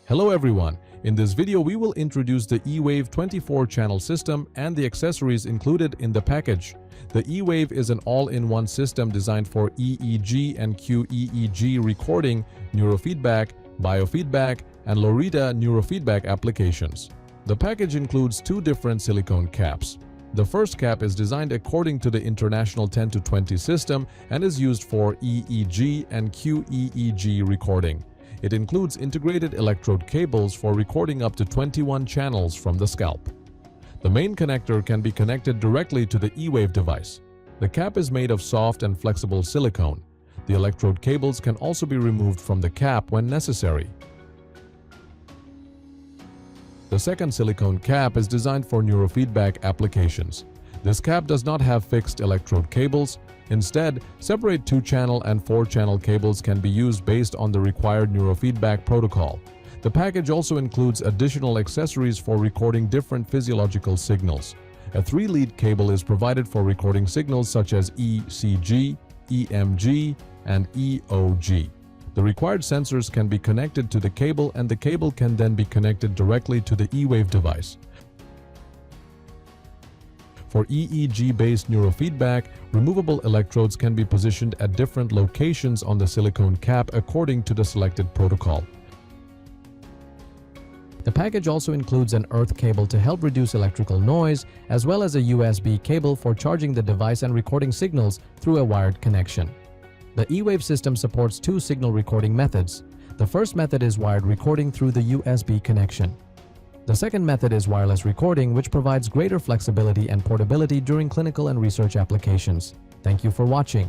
Hello everyone, in this video we will introduce the E-Wave 24-channel system and the accessories included in the package. The E-Wave is an all-in-one system designed for EEG and QEEG recording, neurofeedback, biofeedback, and Lorita neurofeedback applications. The package includes two different silicone caps. The first cap is designed according to the International 10-20 system and is used for EEG and QEEG recording. It includes integrated electrode cables for recording up to 21 channels from the scalp. The main connector can be connected directly to the E-Wave device. The cap is made of soft and flexible silicone. The electrode cables can also be removed from the cap when necessary. The second silicone cap is designed for neurofeedback applications. This cap does not have fixed electrode cables. Instead, separate 2-channel and 4-channel cables can be used based on the required neurofeedback protocol. The package also includes additional accessories for recording different physiological signals. A 3-lead cable is provided for recording signals such as ECG, EMG, and EOG. The required sensors can be connected to the cable and the cable can then be connected directly to the E-Wave device. For EEG-based neurofeedback, removable electrodes can be positioned at different locations on the silicone cap according to the selected protocol. The package also includes an earth cable to help reduce electrical noise, as well as a USB cable for charging the device and recording signals through a wired connection. The E-Wave system supports two signal recording methods. The first method is wired recording through the USB connection. The second method is wireless recording, which provides greater flexibility and portability during clinical and research applications. Thank you for watching.